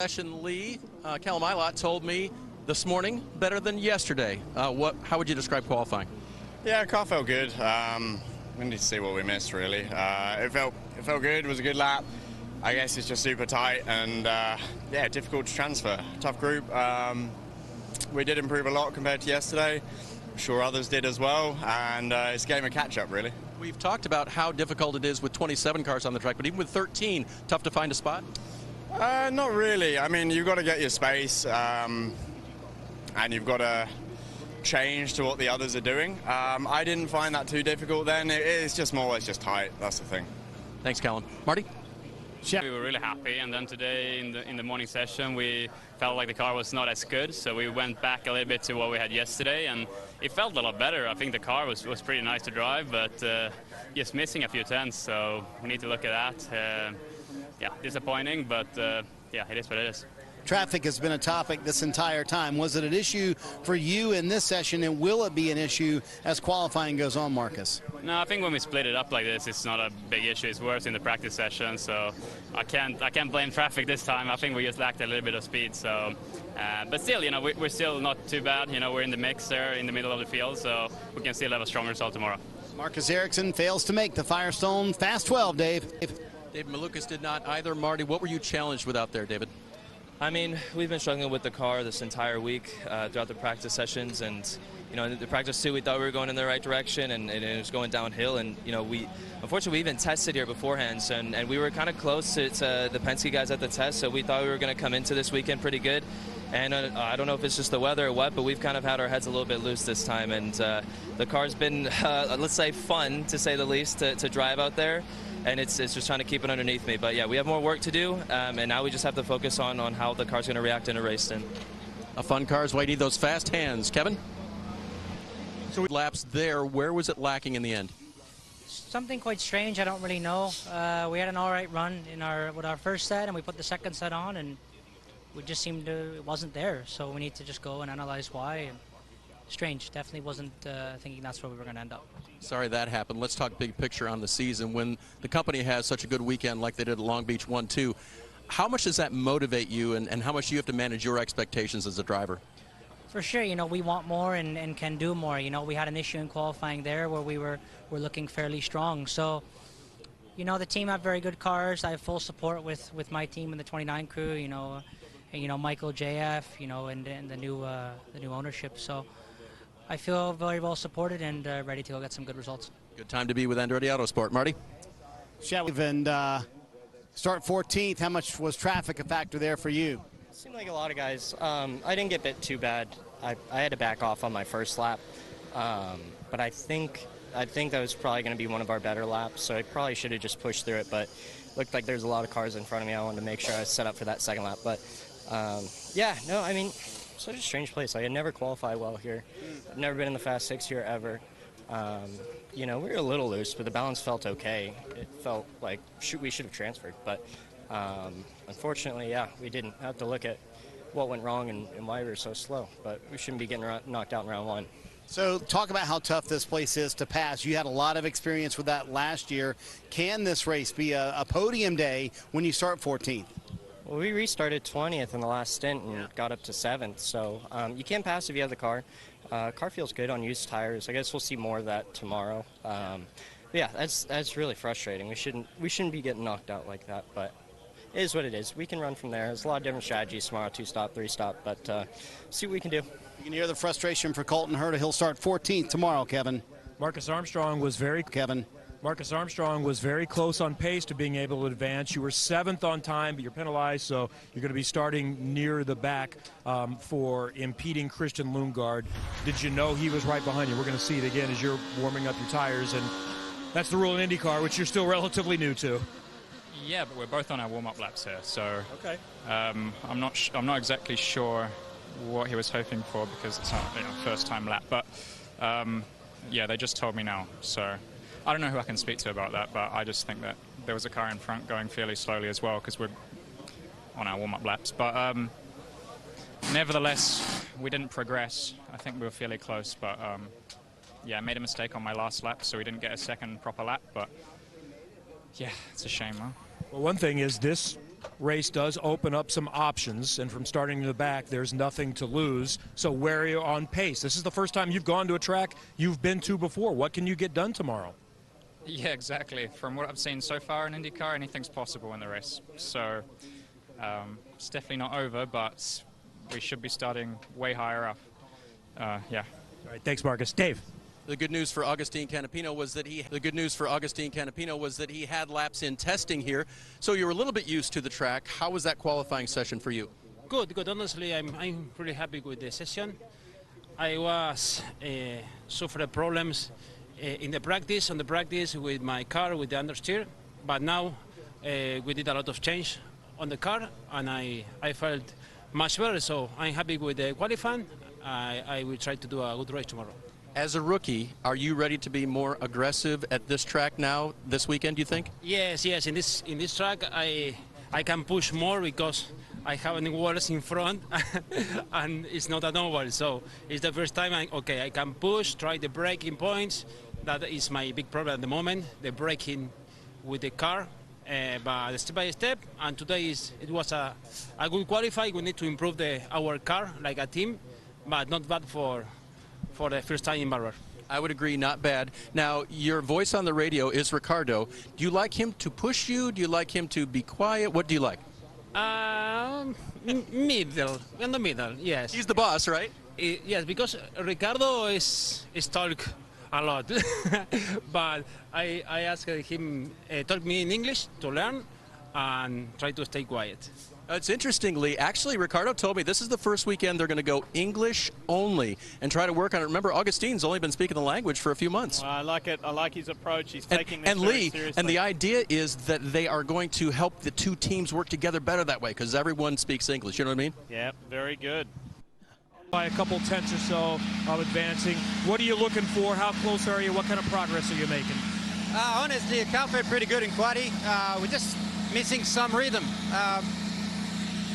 Session Lee, Callum Ilott told me this morning better than yesterday. How would you describe qualifying? Yeah, car felt good. We need to see what we missed really. It felt good. It was a good lap. I guess it's just super tight and yeah, difficult to transfer. Tough group. We did improve a lot compared to yesterday. I'm sure others did as well, and it's a game of catch-up really. We've talked about how difficult it is with 27 cars on the track, but even with 13, tough to find a spot? Not really. I mean, you've got to get your space, and you've got to change to what the others are doing. I didn't find that too difficult then. It's just tight. That's the thing. Thanks, Callum. Marty? Yeah. We were really happy, and then today in the morning session we felt like the car was not as good, so we went back a little bit to what we had yesterday, and it felt a lot better. I think the car was pretty nice to drive, but just missing a few tenths, so we need to look at that. Yeah, disappointing, but yeah, it is what it is. Traffic has been a topic this entire time. Was it an issue for you in this session, and will it be an issue as qualifying goes on, Marcus? No, I think when we split it up like this, it's not a big issue. It's worse in the practice session, so I can't blame traffic this time. I think we just lacked a little bit of speed. So, but still, you know, we're still not too bad. You know, we're in the mix there in the middle of the field, so we can still have a strong result tomorrow. Marcus Ericsson fails to make the Firestone Fast 12, Dave. David Malukas did not either. Marty, what were you challenged with out there, David? I mean, we've been struggling with the car this entire week throughout the practice sessions, and you know, in the practice too, we thought we were going in the right direction, and it was going downhill. And you know, unfortunately we even tested here beforehand, so, and we were kind of close to the Penske guys at the test, so we thought we were going to come into this weekend pretty good. And I don't know if it's just the weather or what, but we've kind of had our heads a little bit loose this time, and the car's been, let's say, fun to say the least to drive out there. And it's just trying to keep it underneath me. But yeah, we have more work to do, and now we just have to focus on how the car's going to react in a race. And a fun car's why you need those fast hands. Kevin? So laps there, where was it lacking in the end? Something quite strange, I don't really know. We had an all right run with our first set, and we put the second set on, and we just seemed it wasn't there. So we need to just go and analyze why. And strange, definitely wasn't thinking that's where we were going to end up. Sorry that happened. Let's talk big picture on the season. When the company has such a good weekend like they did at Long Beach 1-2, how much does that motivate you, and how much do you have to manage your expectations as a driver? For sure, you know, we want more and can do more. You know, we had an issue in qualifying there where we're looking fairly strong. So, you know, the team have very good cars. I have full support with my team and the 29 crew, you know, Michael, JF, you know, and the new ownership. So I feel very well supported and ready to go get some good results. Good time to be with Andretti Autosport. Marty? And start 14th. How much was traffic a factor there for you? Seemed like a lot of guys. I didn't get bit too bad. I had to back off on my first lap, but I think that was probably going to be one of our better laps. So I probably should have just pushed through it. But looked like there's a lot of cars in front of me. I wanted to make sure I was set up for that second lap. But yeah, no, I mean, such a strange place. I had never qualified well here. I've never been in the Fast 6 here ever. You know, we were a little loose, but the balance felt okay. It felt like we should have transferred, but unfortunately, yeah, we didn't. Have to look at what went wrong and why we were so slow, but we shouldn't be getting knocked out in round one. So talk about how tough this place is to pass. You had a lot of experience with that last year. Can this race be a podium day when you start 14th? Well, we restarted 20th in the last stint and got up to 7th, so you can pass if you have the car. Car feels good on used tires. I guess we'll see more of that tomorrow. Yeah, that's really frustrating. We shouldn't be getting knocked out like that, but it is what it is. We can run from there. There's a lot of different strategies tomorrow, 2-stop, 3-stop, but see what we can do. You can hear the frustration for Colton Herta. He'll start 14th tomorrow, Kevin. Marcus Armstrong was very close on pace to being able to advance. You were 7th on time, but you're penalized, so you're going to be starting near the back for impeding Christian Lundgaard. Did you know he was right behind you? We're going to see it again as you're warming up your tires, and that's the rule in IndyCar, which you're still relatively new to. Yeah, but we're both on our warm-up laps here, so okay. I'm not exactly sure what he was hoping for because it's our first-time lap, but yeah, they just told me now, so I don't know who I can speak to about that, but I just think that there was a car in front going fairly slowly as well because we're on our warm-up laps. But nevertheless, we didn't progress. I think we were fairly close, but yeah, I made a mistake on my last lap, so we didn't get a second proper lap. But yeah, it's a shame, huh? Well, one thing is this race does open up some options, and from starting in the back, there's nothing to lose. So where are you on pace? This is the first time you've gone to a track you've been to before. What can you get done tomorrow? Yeah, exactly. From what I've seen so far in IndyCar, anything's possible in the race. So it's definitely not over, but we should be starting way higher up. Yeah. All right, thanks, Marcus. Dave. The good news for Agustin Canapino was that he had laps in testing here, so you were a little bit used to the track. How was that qualifying session for you? Good. Honestly, I'm pretty happy with the session. I was suffering problems on the practice with my car with the understeer, but now we did a lot of change on the car, and I felt much better. So I'm happy with the qualifying. I will try to do a good race tomorrow. As a rookie, are you ready to be more aggressive at this track now, this weekend, do you think? Yes. In this track, I can push more because I have any walls in front, and it's not an oval. So it's the first time I can push, try the braking points. That is my big problem at the moment, the braking with the car. But step by step, and today it was a good qualify. We need to improve our car like a team, but not bad for the first time in Barber. I would agree, not bad. Now, your voice on the radio is Ricardo. Do you like him to push you? Do you like him to be quiet? What do you like? Middle, in the middle, yes. He's the boss, right? Yes, because Ricardo is talk a lot. But I asked him talk me in English to learn and try to stay quiet. It's interestingly, actually, Ricardo told me this is the first weekend they're going to go English only and try to work on it. Remember, Agustin's only been speaking the language for a few months. I like it. I like his approach. He's taking this and very Lee, seriously. and the idea is that they are going to help the two teams work together better that way because everyone speaks English. You know what I mean? Yeah, very good. By a couple tenths or so of advancing. What are you looking for? How close are you? What kind of progress are you making? Honestly, the car felt pretty good in quali. We're just missing some rhythm.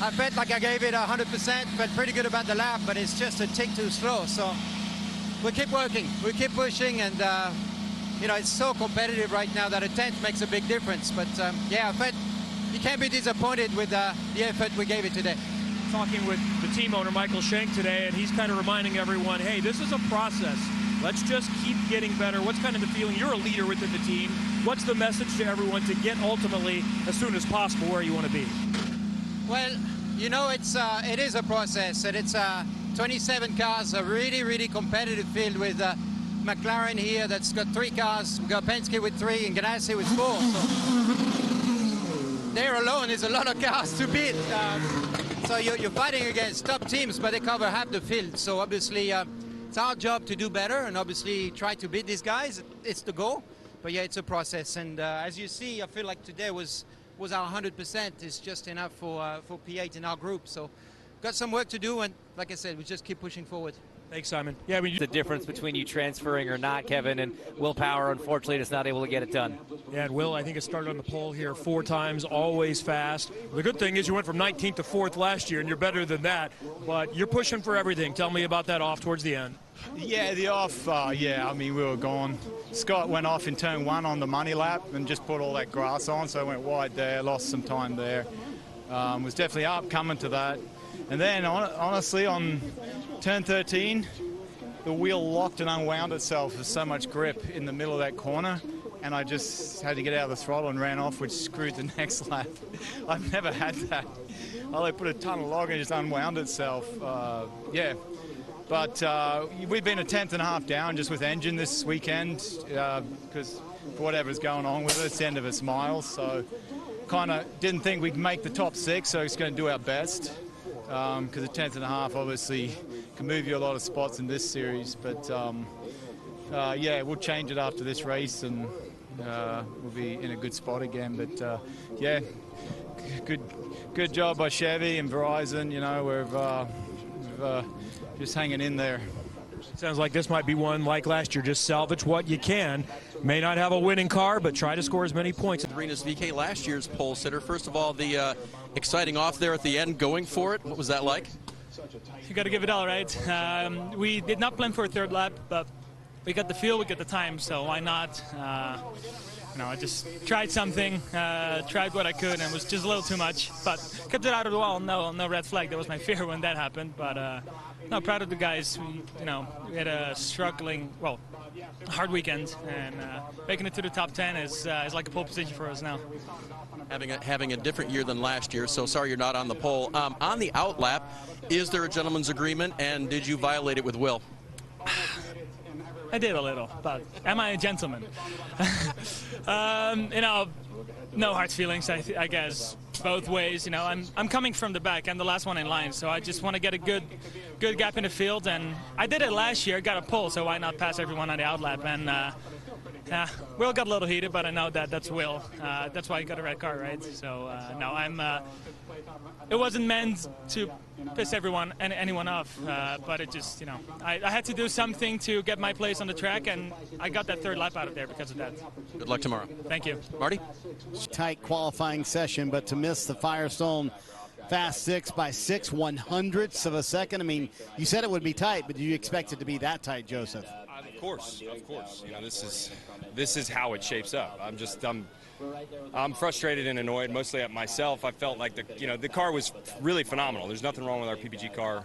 I felt like I gave it 100%, felt pretty good about the lap, but it's just a tick too slow. So we keep working, we keep pushing, and you know, it's so competitive right now that a tenth makes a big difference. But yeah, I felt you can't be disappointed with the effort we gave it today. Talking with the team owner, Michael Schenk, today, and he's kind of reminding everyone, hey, this is a process. Let's just keep getting better. What's kind of the feeling? You're a leader within the team. What's the message to everyone to get ultimately, as soon as possible, where you want to be? Well, you know, it is a process, and it's 27 cars, a really competitive field with McLaren here that's got 3 cars. We've got Penske with 3 and Ganassi with 4. So there alone is a lot of cars to beat. So you're fighting against top teams, but they cover half the field. So obviously it's our job to do better and obviously try to beat these guys. It's the goal. But yeah, it's a process. And as you see, I feel like today was our 100%. It's just enough for P8 in our group. So got some work to do. And like I said, we just keep pushing forward. Thanks, Simon. Yeah, I mean, the difference between you transferring or not, Kevin, and willpower, unfortunately, is not able to get it done. Yeah, and Will, I think it started on the pole here 4 times, always fast. The good thing is you went from 19th to 4th last year, and you're better than that. But you're pushing for everything. Tell me about that off towards the end. Yeah, the off, yeah, I mean, we were gone. Scott went off in turn 1 on the money lap and just put all that grass on, so I went wide there, lost some time there. Was definitely up coming to that. And then, honestly, on turn 13, the wheel locked and unwound itself with so much grip in the middle of that corner, and I just had to get out of the throttle and ran off, which screwed the next lap. I've never had that. They put a ton of log and it just unwound itself. Yeah. But we've been a tenth and a half down just with engine this weekend because for whatever's going on with it, it's the end of its miles. So kind of didn't think we'd make the top 6, so it's going to do our best. Because a tenth and a half obviously can move you a lot of spots in this series. But yeah, we'll change it after this race and we'll be in a good spot again. But yeah, good job by Chevy and Verizon. You know, we've just hanging in there. Sounds like this might be one like last year. Just salvage what you can. May not have a winning car, but try to score as many points. Rinus, VeeKay, last year's pole sitter. First of all, the exciting off there at the end, going for it. What was that like? You got to give it all, right? We did not plan for a 3rd lap, but we got the feel, we got the time, so why not? I just tried something, tried what I could, and it was just a little too much. But kept it out of the wall. No red flag. That was my fear when that happened. But no, proud of the guys. We had a hard weekend, and making it to the top 10 is like a pole position for us now. Having a different year than last year, so sorry you're not on the pole. On the outlap, is there a gentleman's agreement, and did you violate it with Will? I did a little, but am I a gentleman? No hard feelings, I guess, both ways. I'm coming from the back. I'm the last one in line, so I just want to get a good gap in the field. And I did it last year, got a pole, so why not pass everyone on the outlap? And Will got a little heated, but I know that's Will. That's why he got a red card, right? So no, it wasn't meant to piss anyone off, but it just, I had to do something to get my place on the track, and I got that third lap out of there because of that. Good luck tomorrow. Thank you. Marty? Tight qualifying session, but to miss the Firestone Fast 6 by 6/100ths of a second. I mean, you said it would be tight, but did you expect it to be that tight, Josef? Of course. This is how it shapes up. I'm frustrated and annoyed, mostly at myself. I felt like the car was really phenomenal. There's nothing wrong with our PPG car.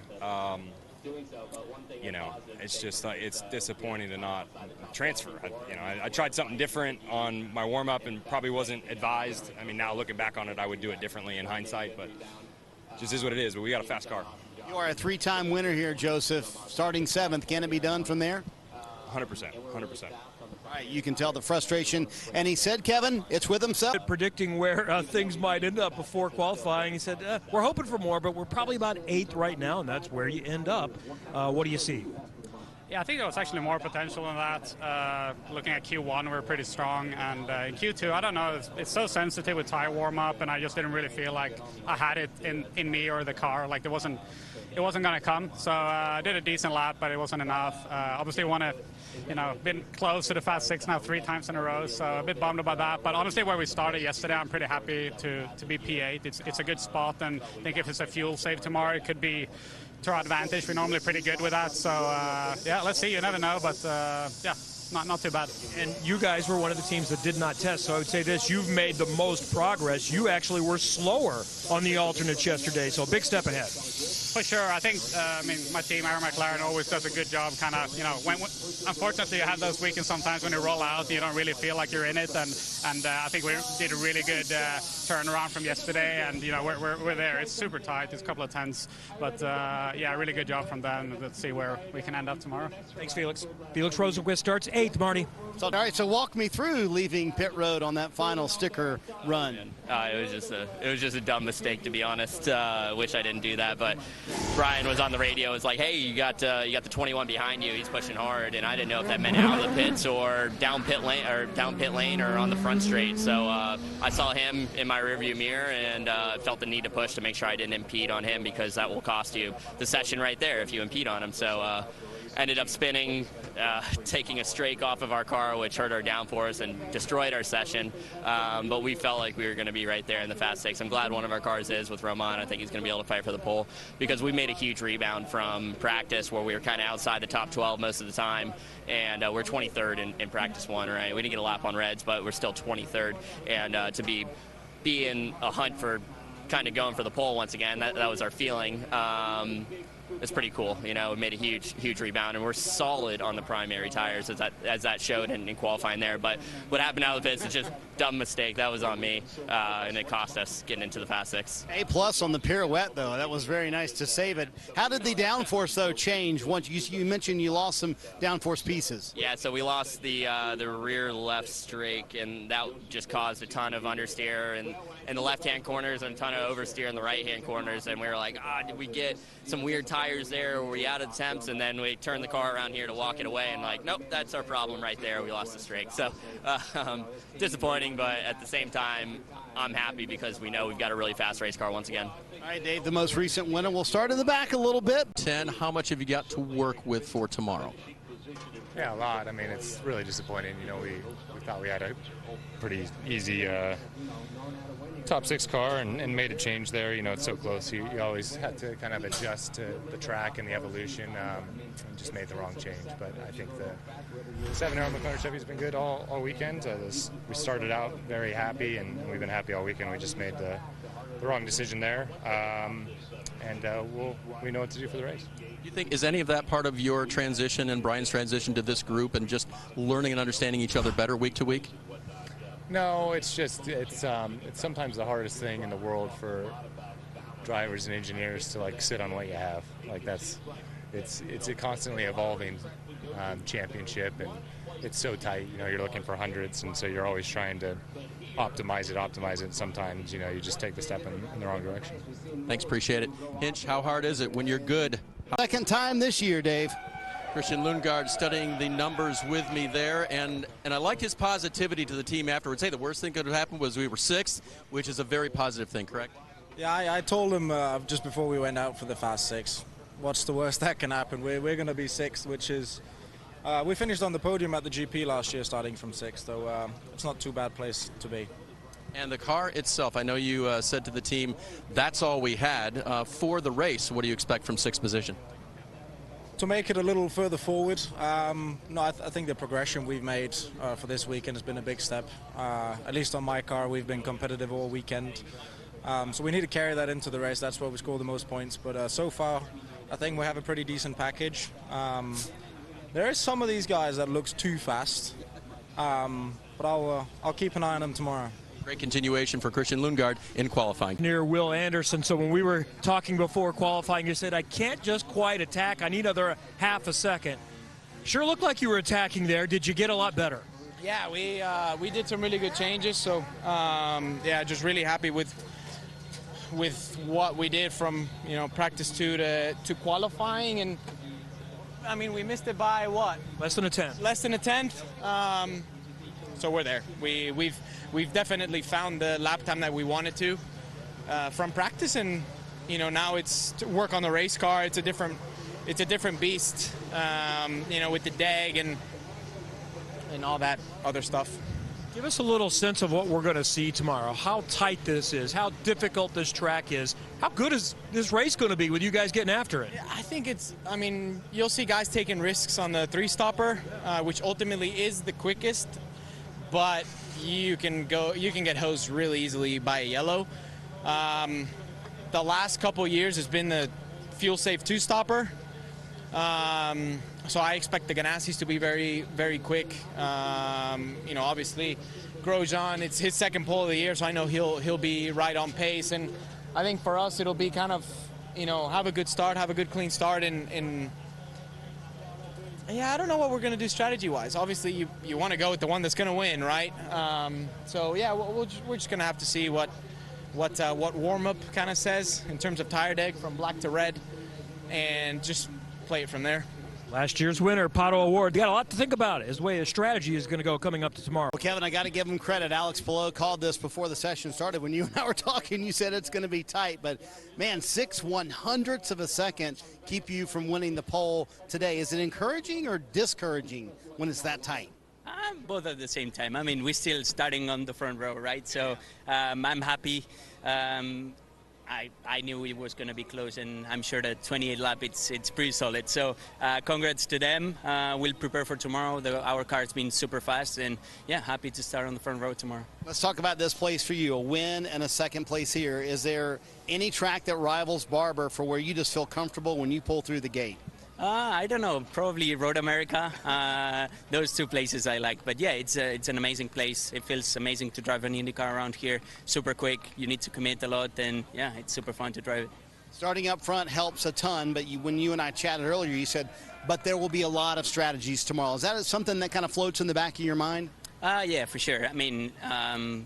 It's just it's disappointing to not transfer. I tried something different on my warm-up and probably wasn't advised. I mean, now looking back on it, I would do it differently in hindsight, but it just is what it is. But we got a fast car. You are a three-time winner here, Josef. Starting 7th, can it be done from there? 100%. All right, you can tell the frustration. And he said, Kevin, it's with himself. Predicting where things might end up before qualifying, he said, we're hoping for more, but we're probably about 8th right now, and that's where you end up. What do you see? Yeah, I think there was actually more potential than that. Looking at Q1, we're pretty strong, and in Q2, I don't know, it's so sensitive with tire warm-up, and I just didn't really feel like I had it in me or the car. Like it wasn't going to come. So I did a decent lap, but it wasn't enough. Obviously, been close to the Fast 6 now 3 times in a row, so a bit bummed about that. But honestly, where we started yesterday, I'm pretty happy to be P8. It's a good spot, and I think if it's a fuel save tomorrow, it could be to our advantage. We're normally pretty good with that. So, yeah, let's see. You never know, but yeah. Not too bad. And you guys were one of the teams that did not test, so I would say this, you've made the most progress. You actually were slower on the alternates yesterday, so a big step ahead. For sure. I think, my team, Aaron McLaren, always does a good job kind of, when unfortunately you have those weekends sometimes when you roll out, you don't really feel like you're in it, and I think we did a really good turnaround from yesterday, and, we're there. It's super tight. It's a couple of tenths, but, yeah, really good job from them. Let's see where we can end up tomorrow. Thanks, Felix. Felix Rosenqvist starts 8th, Marty. All right, so walk me through leaving pit road on that final sticker run. It was just a dumb mistake, to be honest. Wish I didn't do that, but Brian was on the radio. It was like, hey, you got the 21 behind you. He's pushing hard, and I didn't know if that meant out of the pits or down pit lane or on the front straight. So I saw him in my rearview mirror and felt the need to push to make sure I didn't impede on him, because that will cost you the session right there if you impede on him. So ended up spinning, taking a strake off of our car, which hurt our downforce and destroyed our session. But we felt like we were going to be right there in the Fast 6. I'm glad one of our cars is with Romain. I think he's going to be able to fight for the pole, because we made a huge rebound from practice where we were kind of outside the top 12 most of the time. And we're 23rd in practice 1, right? We didn't get a lap on reds, but we're still 23rd. And to be in a hunt for kind of going for the pole once again, that was our feeling. It's pretty cool. We made a huge rebound, and we're solid on the primary tires as that showed in qualifying there. But what happened out of the pits is just dumb mistake. That was on me, and it cost us getting into the Fast 6. A+ on the pirouette, though. That was very nice to save it. How did the downforce, though, change once you mentioned you lost some downforce pieces? Yeah, so we lost the rear left strake, and that just caused a ton of understeer in the left-hand corners and a ton of oversteer in the right-hand corners. And we were like, did we get some weird tires there? Were we out of temps? And then we turned the car around here to walk it away, and like, nope, that's our problem right there. We lost the strake. So disappointing, but at the same time, I'm happy because we know we've got a really fast race car once again. All right, Dave, the most recent winner. We'll start in the back a little bit. 10, how much have you got to work with for tomorrow? Yeah, a lot. I mean, it's really disappointing. We thought we had a pretty easy top 6 car and made a change there. You know, it's so close. You always have to kind of adjust to the track and the evolution. And just made the wrong change. But I think the 7-hour McLaren Chevy's been good all weekend. We started out very happy, and we've been happy all weekend. We just made the wrong decision there. We know what to do for the race. Do you think, is any of that part of your transition and Brian's transition to this group and just learning and understanding each other better week to week? No, it's sometimes the hardest thing in the world for drivers and engineers to like sit on what you have. Like it's a constantly evolving championship, and it's so tight. You know, you're looking for hundreds, and so you're always trying to optimize it. Sometimes, you know, you just take the step in the wrong direction. Thanks, appreciate it. Hinch, how hard is it when you're good? Second time this year, Dave. Christian Lundgaard studying the numbers with me there, and I like his positivity to the team afterwards. Hey, the worst thing that could have happened was we were 6th, which is a very positive thing, correct? Yeah, I told him just before we went out for the Fast 6, what's the worst that can happen? We're going to be 6th, which is, we finished on the podium at the GP last year starting from 6th, so it's not too bad place to be. And the car itself, I know you said to the team, that's all we had. For the race, what do you expect from 6th position? To make it a little further forward, no, I think the progression we've made for this weekend has been a big step. At least on my car, we've been competitive all weekend. So we need to carry that into the race. That's where we score the most points. But so far, I think we have a pretty decent package. There are some of these guys that looks too fast, but I'll keep an eye on them tomorrow. Great continuation for Christian Lundgaard in qualifying. Near Will Anderson, so when we were talking before qualifying, you said, I can't just quite attack, I need another half a second. Sure looked like you were attacking there. Did you get a lot better? Yeah, we did some really good changes, so yeah, just really happy with what we did from practice 2 to qualifying, and I mean we missed it by what? Less than a tenth. Less than a tenth. So we're there. We've definitely found the lap time that we wanted to from practice, and now it's to work on the race car. It's a different beast, with the DAG and all that other stuff. Give us a little sense of what we're going to see tomorrow. How tight this is, how difficult this track is. How good is this race going to be with you guys getting after it? I think you'll see guys taking risks on the 3-stopper, which ultimately is the quickest, but you can get hosed really easily by a yellow. The last couple years has been the fuel-safe 2-stopper. So I expect the Ganassis to be very, very quick. Obviously, Grosjean, it's his second pole of the year, so I know he'll be right on pace. And I think for us, it'll be kind of, have a good start, have a good clean start, and yeah, I don't know what we're going to do strategy-wise. Obviously, you want to go with the one that's going to win, right? So yeah, we're just going to have to see what warm-up kind of says in terms of tire deck from black to red, and just play it from there. Last year's winner, Pato Award. They got a lot to think about. His way of strategy is going to go coming up to tomorrow. Well, Kevin, I got to give him credit. Alex Palou called this before the session started. When you and I were talking, you said it's going to be tight. But, man, 6/100ths of a second keep you from winning the pole today. Is it encouraging or discouraging when it's that tight? Both at the same time. I mean, we're still starting on the front row, right? So I'm happy. I knew it was going to be close, and I'm sure that 28 lap it's pretty solid. So congrats to them. We'll prepare for tomorrow. Our car's been super fast, and yeah, happy to start on the front row tomorrow. Let's talk about this place for you, a win and a second place here. Is there any track that rivals Barber for where you just feel comfortable when you pull through the gate? I don't know, probably Road America. Those two places I like. But yeah, it's an amazing place. It feels amazing to drive an IndyCar around here. Super quick. You need to commit a lot, and yeah, it's super fun to drive it. Starting up front helps a ton, but when you and I chatted earlier, you said, but there will be a lot of strategies tomorrow. Is that something that kind of floats in the back of your mind? Yeah, for sure. I mean,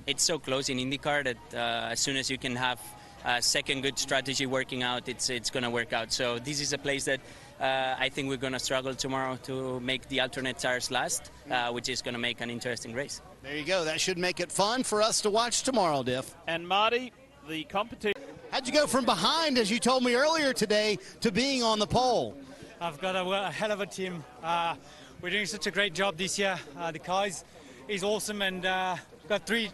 it's so close in IndyCar that as soon as you can have a second good strategy working out, it's going to work out. So this is a place that I think we're going to struggle tomorrow to make the alternate tires last, which is going to make an interesting race. There you go. That should make it fun for us to watch tomorrow, Diff. And Marty, the competition. How'd you go from behind, as you told me earlier today, to being on the pole? I've got a hell of a team. We're doing such a great job this year. The car is awesome, and got three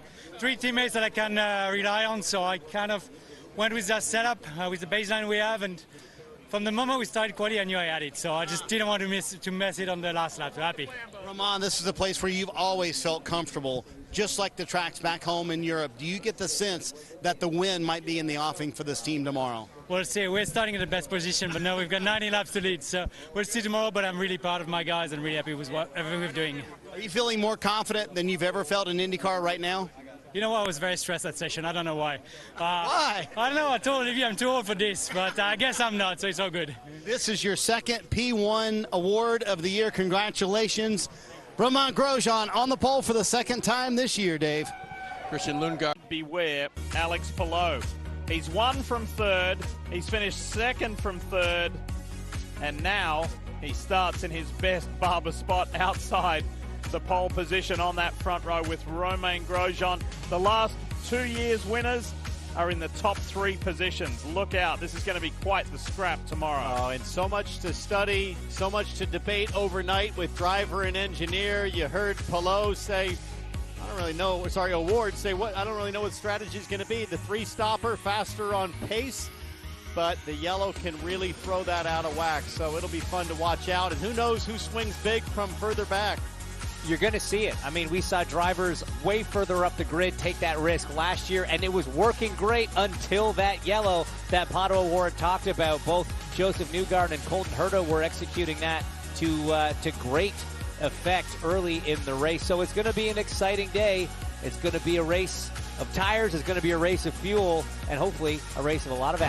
teammates that I can rely on, so I kind of went with that setup, with the baseline we have, and from the moment we started quali, I knew I had it, so I just didn't want to mess it on the last lap. So happy. Romain, this is a place where you've always felt comfortable, just like the tracks back home in Europe. Do you get the sense that the win might be in the offing for this team tomorrow? We'll see. We're starting in the best position, but no, we've got 90 laps to lead, so we'll see tomorrow, but I'm really proud of my guys and really happy with everything we're doing. Are you feeling more confident than you've ever felt in IndyCar right now? You know what? I was very stressed that session. I don't know why. Why? I don't know. I told Olivia I'm too old for this, but I guess I'm not, so it's all good. This is your second P1 award of the year. Congratulations. Romain Grosjean on the pole for the second time this year, Dave. Christian Lundgaard. Beware, Alex Palou. He's won from third. He's finished second from third. And now he starts in his best Barber spot outside the pole position on that front row with Romain Grosjean. The last 2 years' winners are in the top 3 positions. Look out. This is going to be quite the scrap tomorrow. Oh, and so much to study, so much to debate overnight with driver and engineer. You heard Palou say, I don't really know, sorry, Award say, what? I don't really know what strategy is going to be. The 3-stopper, faster on pace, but the yellow can really throw that out of whack. So it'll be fun to watch out. And who knows who swings big from further back. You're going to see it. I mean, we saw drivers way further up the grid take that risk last year, and it was working great until that yellow that Pato Award talked about. Both Josef Newgarden and Colton Herta were executing that to great effect early in the race. So it's going to be an exciting day. It's going to be a race of tires. It's going to be a race of fuel, and hopefully a race of a lot of action.